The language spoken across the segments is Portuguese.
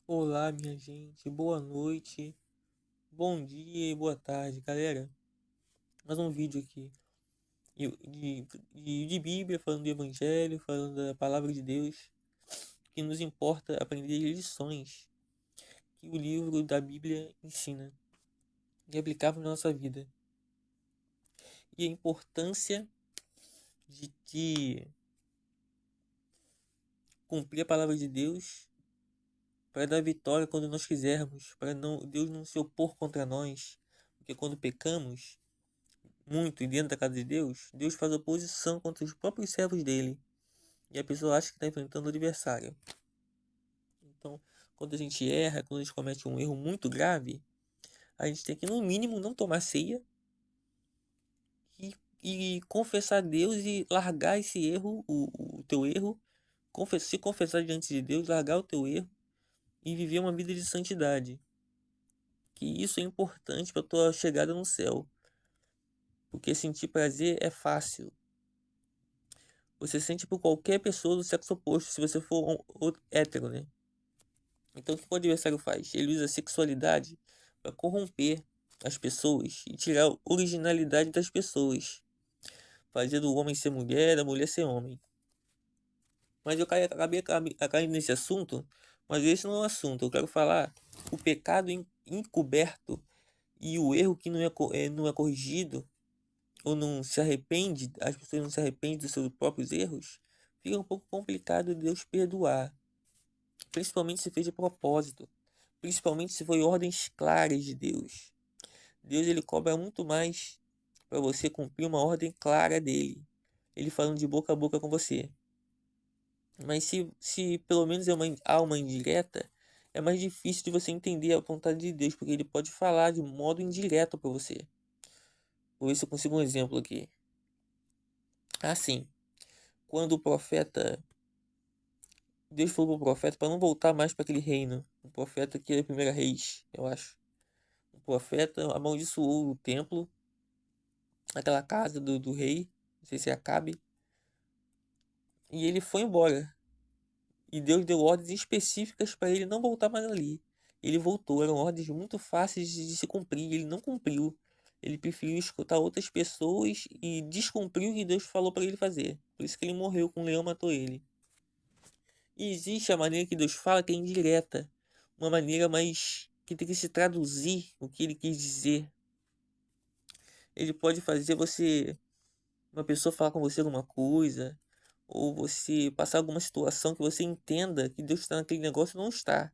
Olá, minha gente, boa noite, bom dia e boa tarde, galera. Mais um vídeo aqui de Bíblia, falando do Evangelho, falando da Palavra de Deus, que nos importa aprender lições que o livro da Bíblia ensina e aplicar para a nossa vida. E a importância de cumprir a Palavra de Deus para dar vitória quando nós quisermos, para Deus não se opor contra nós, porque quando pecamos muito e dentro da casa de Deus, Deus faz oposição contra os próprios servos dele. E a pessoa acha que está enfrentando o adversário. Então, quando a gente erra, quando a gente comete um erro muito grave, a gente tem que, no mínimo, não tomar ceia e, e confessar a Deus e largar esse erro, o teu erro, se confessar diante de Deus, largar o teu erro e viver uma vida de santidade. Que isso é importante para a tua chegada no céu. Porque sentir prazer é fácil. Você sente por qualquer pessoa do sexo oposto, se você for hétero, né? Então o que o adversário faz? Ele usa a sexualidade para corromper as pessoas e tirar a originalidade das pessoas, fazendo o homem ser mulher, a mulher ser homem. Mas eu acabei caindo nesse assunto, mas esse não é o assunto. Eu quero falar o pecado encoberto e o erro que não é corrigido ou não se arrepende, as pessoas não se arrependem dos seus próprios erros, fica um pouco complicado de Deus perdoar, principalmente se fez de propósito, principalmente se foi ordens claras de Deus. Deus ele cobra muito mais para você cumprir uma ordem clara dele, ele falando de boca a boca com você. Mas se pelo menos há uma indireta, é mais difícil de você entender a vontade de Deus, porque ele pode falar de modo indireto para você. Vou ver se eu consigo um exemplo aqui. Assim, quando o profeta, Deus falou para o profeta para não voltar mais para aquele reino, o profeta que era a primeira reis, eu acho. O profeta amaldiçoou o templo, aquela casa do rei, não sei se é Acabe, e ele foi embora. E Deus deu ordens específicas para ele não voltar mais ali. Ele voltou, eram ordens muito fáceis de se cumprir, ele não cumpriu. Ele preferiu escutar outras pessoas e descumpriu o que Deus falou para ele fazer. Por isso que ele morreu, com um leão matou ele. E existe a maneira que Deus fala que é indireta, uma maneira mais que tem que se traduzir o que ele quis dizer. Ele pode fazer uma pessoa falar com você alguma coisa, ou você passar alguma situação que você entenda que Deus está naquele negócio e não está.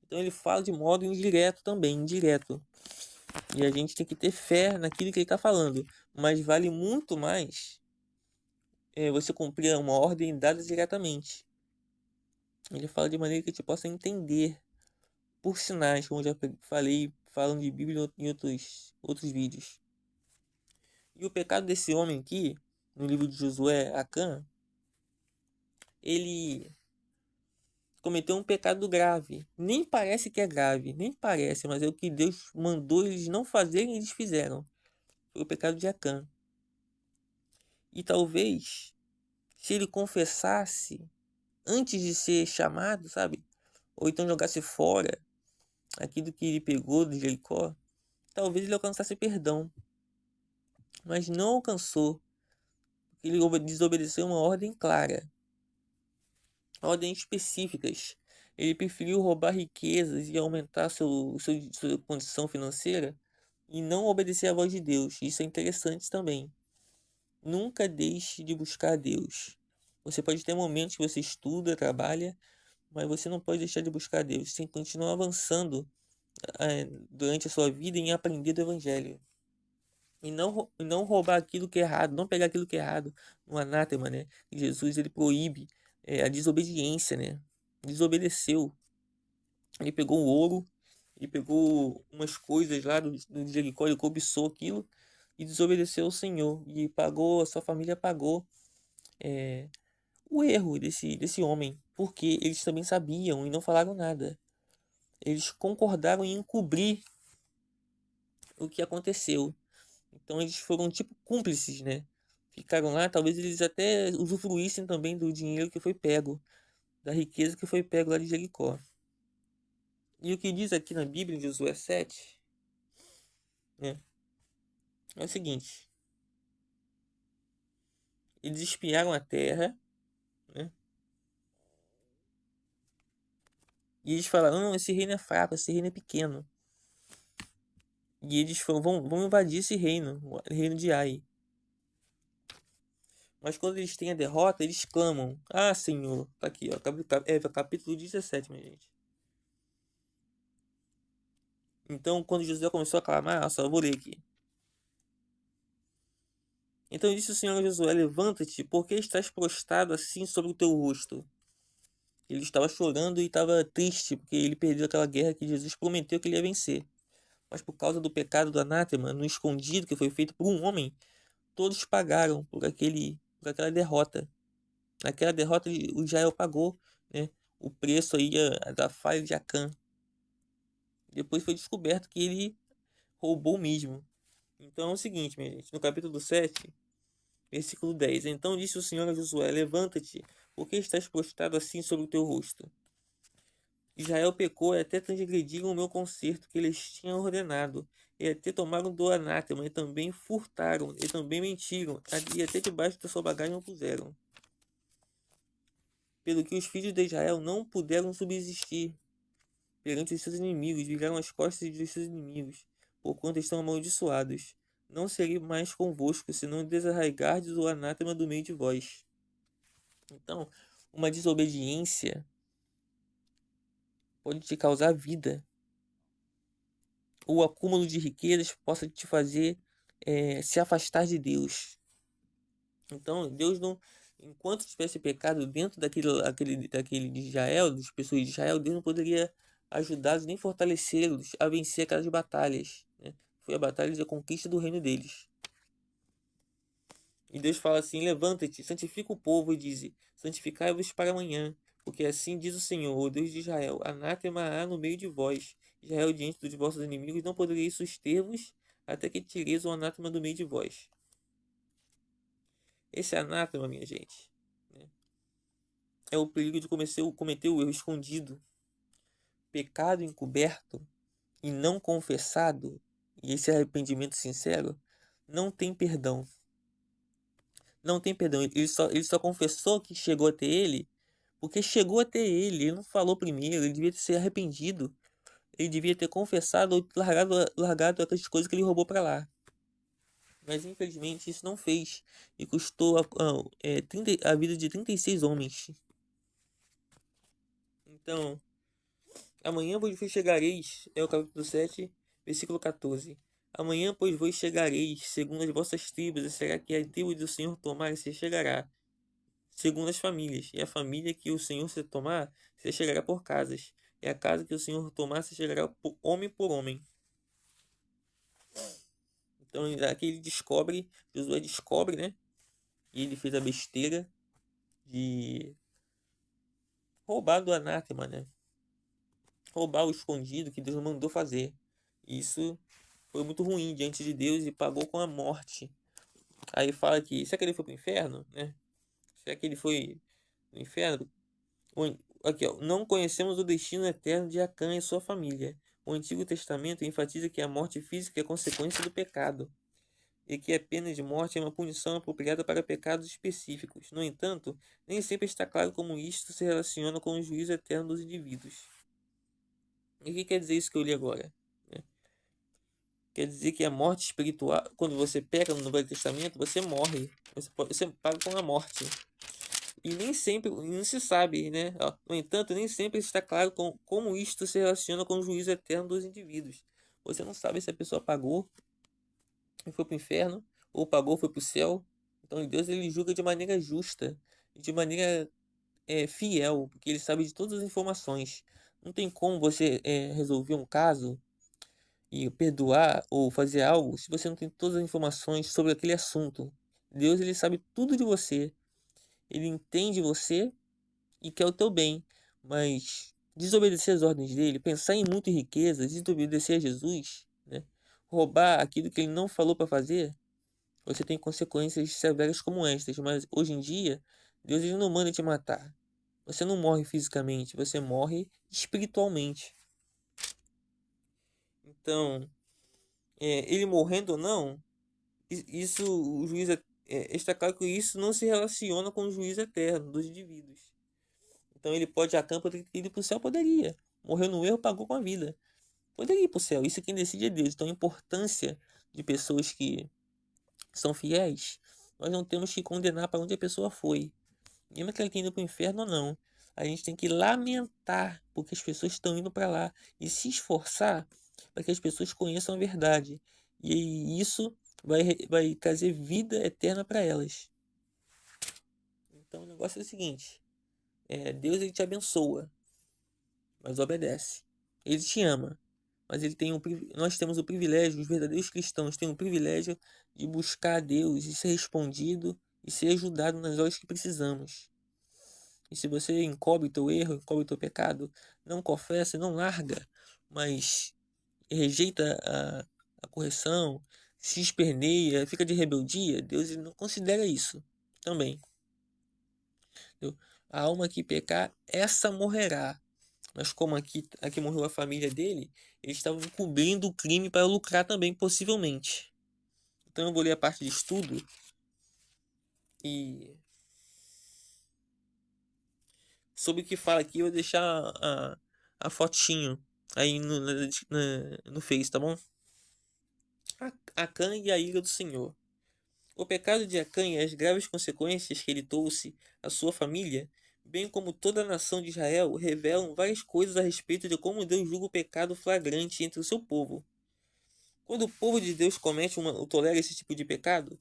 Então ele fala de modo indireto também, indireto. E a gente tem que ter fé naquilo que ele está falando. Mas vale muito mais você cumprir uma ordem dada diretamente. Ele fala de maneira que a gente possa entender por sinais, como eu já falei, falando de Bíblia em outros vídeos. E o pecado desse homem aqui, no livro de Josué, Acã, ele cometeu um pecado grave. Nem parece que é grave, nem parece, mas é o que Deus mandou eles não fazerem, eles fizeram. Foi o pecado de Acã. E talvez, se ele confessasse antes de ser chamado, sabe? Ou então jogasse fora aquilo que ele pegou de Jericó, talvez ele alcançasse perdão. Mas não alcançou, porque ele desobedeceu uma ordem clara, ordens específicas. Ele preferiu roubar riquezas e aumentar sua condição financeira e não obedecer à voz de Deus. Isso é interessante também. Nunca deixe de buscar a Deus. Você pode ter momentos que você estuda, trabalha, mas você não pode deixar de buscar a Deus. Você tem que continuar avançando durante a sua vida em aprender do Evangelho. E não roubar aquilo que é errado, não pegar aquilo que é errado. No anátema, né? Jesus ele proíbe a desobediência, né? Desobedeceu. Ele pegou o ouro, ele pegou umas coisas lá do Jericó, ele cobiçou aquilo e desobedeceu ao Senhor. E pagou, a sua família pagou é, o erro desse homem, porque eles também sabiam e não falaram nada. Eles concordaram em encobrir o que aconteceu. Então eles foram tipo cúmplices, né? Ficaram lá, talvez eles até usufruíssem também do dinheiro que foi pego. da riqueza que foi pego lá de Jericó. E o que diz aqui na Bíblia, em Josué 7, né, é o seguinte: eles espiaram a terra, né, e eles falaram: não, esse reino é fraco, esse reino é pequeno. E eles falaram: vão invadir esse reino, o reino de Ai. Mas quando eles têm a derrota, eles clamam: ah, Senhor, tá aqui, ó, capítulo 17, minha gente. Então, quando Josué começou a clamar, só vou ler aqui. Então disse o Senhor a Josué: levanta-te, porque estás prostrado assim sobre o teu rosto? Ele estava chorando e estava triste, porque ele perdeu aquela guerra que Jesus prometeu que ele ia vencer. Mas por causa do pecado do anátema, no escondido que foi feito por um homem, todos pagaram por aquela derrota. Naquela derrota, o Israel pagou, né, o preço aí da falha de Acã. Depois foi descoberto que ele roubou mesmo. Então é o seguinte, minha gente, no capítulo 7, versículo 10: então disse o Senhor a Josué: levanta-te, porque estás prostrado assim sobre o teu rosto? Israel pecou e até transgrediram o meu concerto que eles tinham ordenado, e até tomaram do anátema, e também furtaram, e também mentiram, e até debaixo da sua bagagem o puseram. Pelo que os filhos de Israel não puderam subsistir perante os seus inimigos, viraram as costas dos seus inimigos, porquanto estão amaldiçoados. Não serei mais convosco, senão desarraigardes o anátema do meio de vós. Então, uma desobediência pode te causar vida. O acúmulo de riquezas possa te fazer se afastar de Deus. Então, Deus não, enquanto tivesse pecado dentro daquele de Israel, das pessoas de Israel, Deus não poderia ajudá-los nem fortalecê-los a vencer aquelas batalhas, né? Foi a batalha da conquista do reino deles. E Deus fala assim: levanta-te, santifica o povo e diz: santificai-vos para amanhã, porque assim diz o Senhor, o Deus de Israel: anátema há no meio de vós, Israel, diante dos vossos inimigos, não podereis suster-vos até que tireis o anátema do meio de vós. Esse anátema, minha gente, né, é o perigo de cometer o erro escondido, pecado encoberto e não confessado, e esse arrependimento sincero não tem perdão. Não tem perdão. Ele só confessou que chegou até ele porque chegou até ele. Ele não falou primeiro. Ele devia ter se arrependido. Ele devia ter confessado ou largado aquelas coisas que ele roubou para lá. Mas infelizmente isso não fez. E custou a vida de 36 homens. Então, amanhã vos chegareis. É o capítulo 7, versículo 14. Amanhã, pois, vos chegareis, segundo as vossas tribos, e será que a tribo do Senhor tomar se chegará, segundo as famílias, e a família que o Senhor se tomar, se chegará por casas, e a casa que o Senhor tomar, se chegará por homem. Então, aqui ele descobre, Josué descobre, né? E ele fez a besteira de roubar do anátema, né? Roubar o escondido que Deus mandou fazer. Isso foi muito ruim diante de Deus e pagou com a morte. Aí fala que, será que ele foi pro inferno, né? Será que ele foi no inferno? Aqui, ó, não conhecemos o destino eterno de Acã e sua família. O Antigo Testamento enfatiza que a morte física é consequência do pecado e que a pena de morte é uma punição apropriada para pecados específicos. No entanto, nem sempre está claro como isto se relaciona com o juízo eterno dos indivíduos. E o que quer dizer isso que eu li agora? Né? Quer dizer que a morte espiritual, quando você peca no Velho Testamento, você morre. Você paga com a morte. E nem sempre, não se sabe, né? No entanto, nem sempre está claro como isto se relaciona com o juízo eterno dos indivíduos. Você não sabe se a pessoa pagou e foi para o inferno, ou pagou e foi para o céu. Então Deus ele julga de maneira justa, de maneira fiel, porque ele sabe de todas as informações. Não tem como você resolver um caso e perdoar ou fazer algo se você não tem todas as informações sobre aquele assunto. Deus ele sabe tudo de você, ele entende você e quer o teu bem, mas desobedecer as ordens dele, pensar em muito riqueza, desobedecer a Jesus, né? Roubar aquilo que ele não falou para fazer, você tem consequências severas como estas. Mas hoje em dia, Deus ele não manda te matar. Você não morre fisicamente, você morre espiritualmente. Então, ele morrendo ou não, isso o juiz está claro que isso não se relaciona com o juízo eterno dos indivíduos. Então ele pode a campo ter ido para o céu, poderia. Morreu no erro, pagou com a vida. Poderia ir para o céu. Isso quem decide é Deus. Então a importância de pessoas que são fiéis, nós não temos que condenar para onde a pessoa foi. Mesmo que ela tenha ido para o inferno ou não. A gente tem que lamentar porque as pessoas estão indo para lá e se esforçar para que as pessoas conheçam a verdade. E isso vai trazer vida eterna para elas. Então o negócio é o seguinte: Deus ele te abençoa, mas obedece. Ele te ama, mas nós temos o privilégio, os verdadeiros cristãos têm o privilégio de buscar a Deus e ser respondido e ser ajudado nas horas que precisamos. E se você encobre o teu erro, encobre o teu pecado, não confessa, não larga, mas rejeita a correção, se esperneia, fica de rebeldia, Deus ele não considera isso também. Entendeu? A alma que pecar, essa morrerá. Mas como aqui morreu a família dele, eles estavam encobrindo o crime para lucrar também, possivelmente. Então eu vou ler a parte de estudo e sobre o que fala aqui, eu vou deixar a fotinho aí no Face, tá bom? Acã e a ira do Senhor. O pecado de Acã e as graves consequências que ele trouxe à sua família, bem como toda a nação de Israel, revelam várias coisas a respeito de como Deus julga o pecado flagrante entre o seu povo. Quando o povo de Deus comete ou tolera esse tipo de pecado,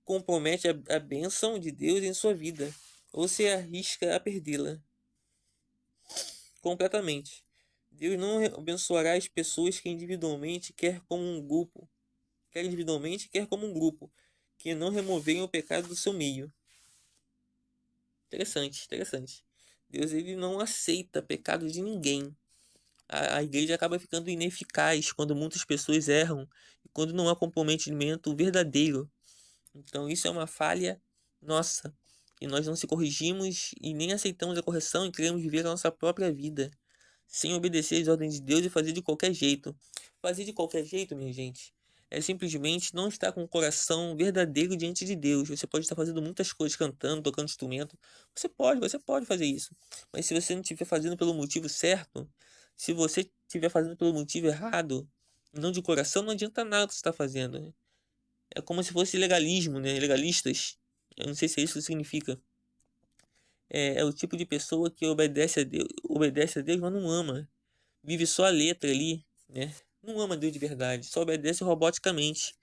compromete a bênção de Deus em sua vida, ou se arrisca a perdê-la completamente. Deus não abençoará as pessoas que individualmente quer como um grupo, que não removerem o pecado do seu meio. Interessante, interessante. Deus ele não aceita pecado de ninguém. A igreja acaba ficando ineficaz quando muitas pessoas erram e quando não há comprometimento verdadeiro. Então isso é uma falha nossa. E nós não se corrigimos e nem aceitamos a correção e queremos viver a nossa própria vida, sem obedecer às ordens de Deus e fazer de qualquer jeito. Fazer de qualquer jeito, minha gente, é simplesmente não estar com o coração verdadeiro diante de Deus. Você pode estar fazendo muitas coisas, cantando, tocando instrumento. Você pode fazer isso. Mas se você não estiver fazendo pelo motivo certo, se você estiver fazendo pelo motivo errado, não de coração, não adianta nada o que você está fazendo, né? É como se fosse legalismo, né? Legalistas. Eu não sei se é isso que significa. É o tipo de pessoa que obedece a Deus, mas não ama. Vive só a letra ali, né? Não ama Deus de verdade, só obedece roboticamente.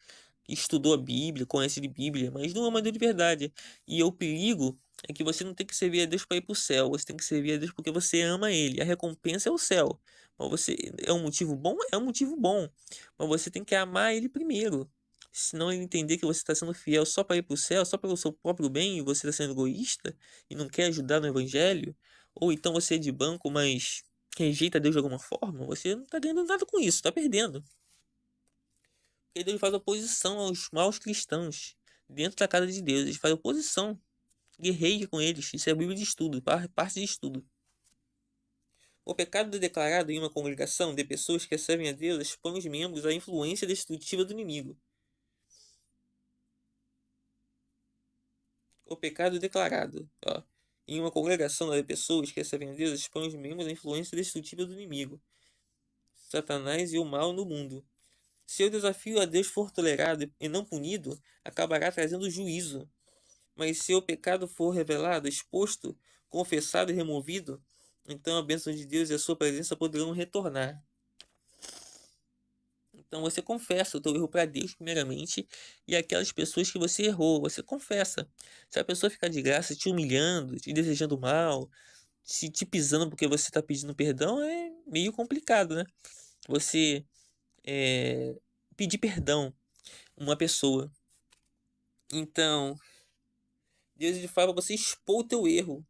Estudou a Bíblia, conhece de Bíblia, mas não ama Deus de verdade. E o perigo é que você não tem que servir a Deus para ir para o céu, você tem que servir a Deus porque você ama Ele. A recompensa é o céu. Mas você é um motivo bom? É um motivo bom. Mas você tem que amar Ele primeiro. Senão ele entender que você está sendo fiel só para ir para o céu, só pelo seu próprio bem, e você está sendo egoísta e não quer ajudar no Evangelho, ou então você é de banco, mas rejeita Deus de alguma forma, você não está ganhando nada com isso, está perdendo. Porque Deus faz oposição aos maus cristãos dentro da casa de Deus. Ele faz oposição, guerreia com eles. Isso é a Bíblia de estudo, parte de estudo. O pecado declarado em uma congregação de pessoas que servem a Deus expõe os membros à influência destrutiva do inimigo. O pecado declarado, ó, em uma congregação de pessoas que servem a Deus expõe os membros à influência destrutiva do inimigo, Satanás e o mal no mundo. Se o desafio a Deus for tolerado e não punido, acabará trazendo juízo. Mas se o pecado for revelado, exposto, confessado e removido, então a bênção de Deus e a sua presença poderão retornar. Então você confessa o teu erro para Deus primeiramente e aquelas pessoas que você errou, você confessa. Se a pessoa ficar de graça te humilhando, te desejando mal, te pisando porque você está pedindo perdão, é meio complicado, né? Você pedir perdão a uma pessoa. Então, Deus ele fala para você expor o teu erro,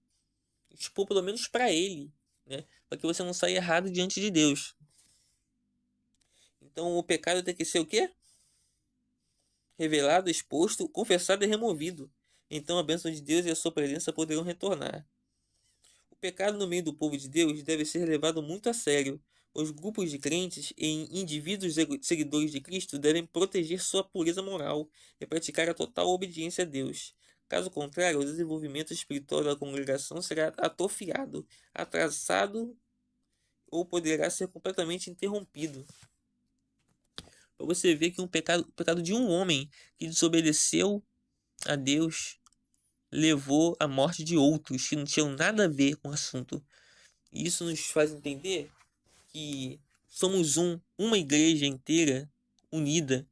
expor pelo menos para ele, né? Para que você não saia errado diante de Deus. Então o pecado tem que ser o quê? Revelado, exposto, confessado e removido. Então a bênção de Deus e a sua presença poderão retornar. pecado no meio do povo de Deus deve ser levado muito a sério. Os grupos de crentes e indivíduos seguidores de Cristo devem proteger sua pureza moral e praticar a total obediência a Deus. Caso contrário, o desenvolvimento espiritual da congregação será atrofiado, atrasado ou poderá ser completamente interrompido. Para você ver que o pecado de um homem que desobedeceu a Deus levou à morte de outros que não tinham nada a ver com o assunto. E isso nos faz entender que somos uma igreja inteira, unida,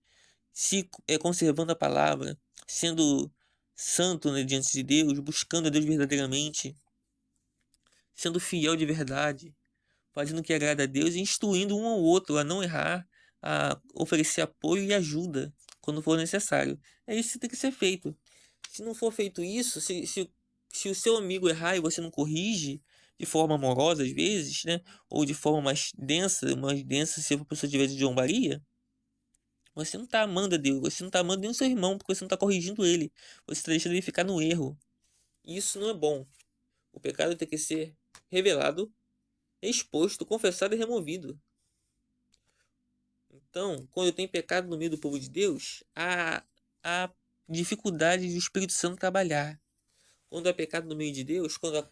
se conservando a palavra, sendo santo, né, diante de Deus, buscando a Deus verdadeiramente, sendo fiel de verdade, fazendo o que agrada a Deus e instruindo um ao outro a não errar, a oferecer apoio e ajuda quando for necessário. É isso que tem que ser feito. Se não for feito isso, se o seu amigo errar e você não corrige de forma amorosa às vezes, né, ou de forma mais densa se a pessoa tiver de zombaria, você não está amando a Deus, você não está amando nem o seu irmão, porque você não está corrigindo ele, você está deixando ele ficar no erro. Isso não é bom. O pecado tem que ser revelado, exposto, confessado e removido. Então, quando tem pecado no meio do povo de Deus, há dificuldade do Espírito Santo trabalhar. Quando há pecado no meio de Deus, quando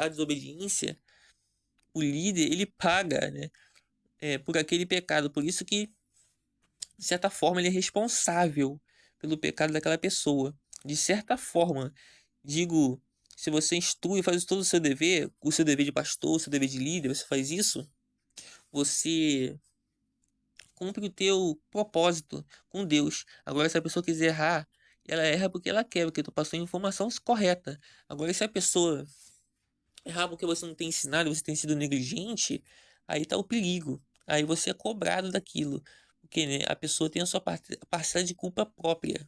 há desobediência, o líder ele paga, né, por aquele pecado. Por isso que, de certa forma, ele é responsável pelo pecado daquela pessoa. De certa forma, digo, se você instrui, faz todo o seu dever de pastor, o seu dever de líder, você faz isso, você cumpre o teu propósito com Deus. Agora, se a pessoa quiser errar, ela erra porque ela quer, porque tu passou a informação correta. Agora, se a pessoa errar porque você não tem ensinado, você tem sido negligente, aí tá o perigo. Aí você é cobrado daquilo. Porque, né, a pessoa tem a sua parcela de culpa própria.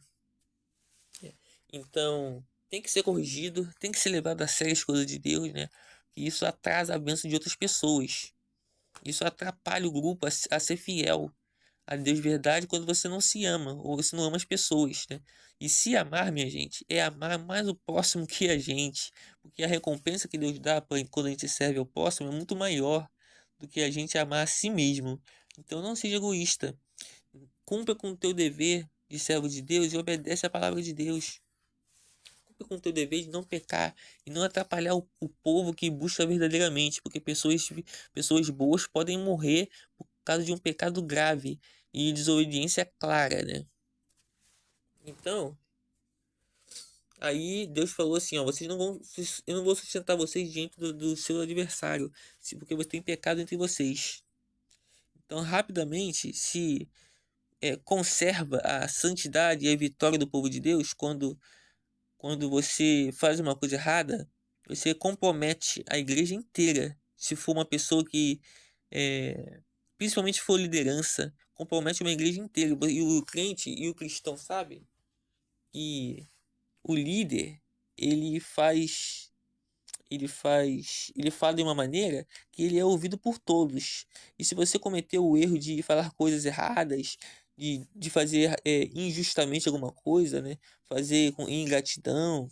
Então, tem que ser corrigido, tem que ser levado a sério as coisas de Deus, né? E isso atrasa a bênção de outras pessoas. Isso atrapalha o grupo a ser fiel a Deus de verdade quando você não se ama, ou você não ama as pessoas, né? E se amar, minha gente, é amar mais o próximo que a gente, porque a recompensa que Deus dá quando a gente serve ao próximo é muito maior do que a gente amar a si mesmo. Então não seja egoísta, cumpra com o teu dever de servo de Deus e obedece a palavra de Deus. Cumpra com o teu dever de não pecar e não atrapalhar o povo que busca verdadeiramente, porque pessoas boas podem morrer por causa de um pecado grave e desobediência clara, né? Então, aí Deus falou assim, ó, eu não vou sustentar vocês diante do seu adversário, porque você tem pecado entre vocês. Então, rapidamente, se conserva a santidade e a vitória do povo de Deus quando você faz uma coisa errada, você compromete a igreja inteira. Se for uma pessoa que, principalmente for liderança, compromete uma igreja inteira. E o crente e o cristão sabe que o líder ele faz ele fala de uma maneira que ele é ouvido por todos. E se você cometeu o erro de falar coisas erradas, de fazer injustamente alguma coisa, né? Fazer com ingratidão,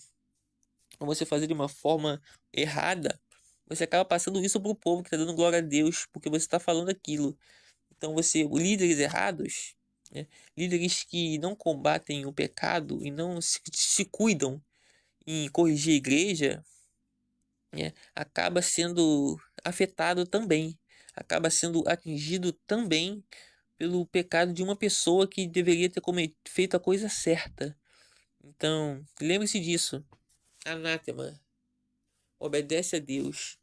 ou você fazer de uma forma errada, você acaba passando isso para o povo que está dando glória a Deus, porque você está falando aquilo. Então líderes errados, né? Líderes que não combatem o pecado e não se cuidam em corrigir a igreja, né, acaba sendo afetado também, acaba sendo atingido também pelo pecado de uma pessoa que deveria ter feito a coisa certa. Então, lembre-se disso. Anátema, obedece a Deus.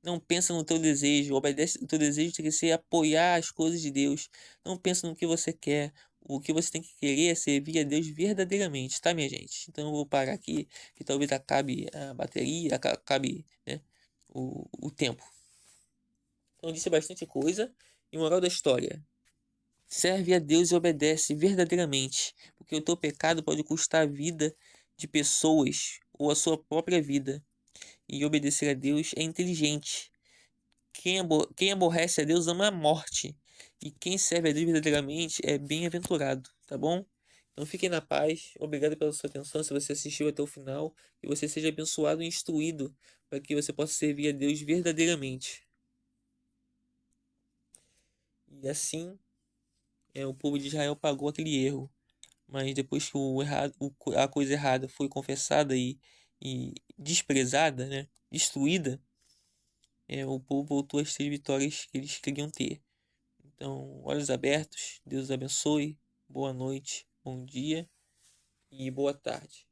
Não pensa no teu desejo, obedece. O teu desejo tem que ser apoiar as coisas de Deus. Não pensa no que você quer. O que você tem que querer é servir a Deus verdadeiramente, tá, minha gente? Então eu vou parar aqui, que talvez acabe a bateria, acabe, né, o tempo. Então disse bastante coisa. E moral da história: serve a Deus e obedece verdadeiramente, porque o teu pecado pode custar a vida de pessoas ou a sua própria vida. E obedecer a Deus é inteligente. Quem aborrece a Deus ama a morte. E quem serve a Deus verdadeiramente é bem-aventurado, tá bom? Então fiquem na paz. Obrigado pela sua atenção. Se você assistiu até o final, que você seja abençoado e instruído para que você possa servir a Deus verdadeiramente. E assim, o povo de Israel pagou aquele erro. Mas depois que a coisa errada foi confessada e desprezada, né, destruída, o povo voltou a ter vitórias que eles queriam ter. Então, olhos abertos, Deus abençoe, boa noite, bom dia e boa tarde.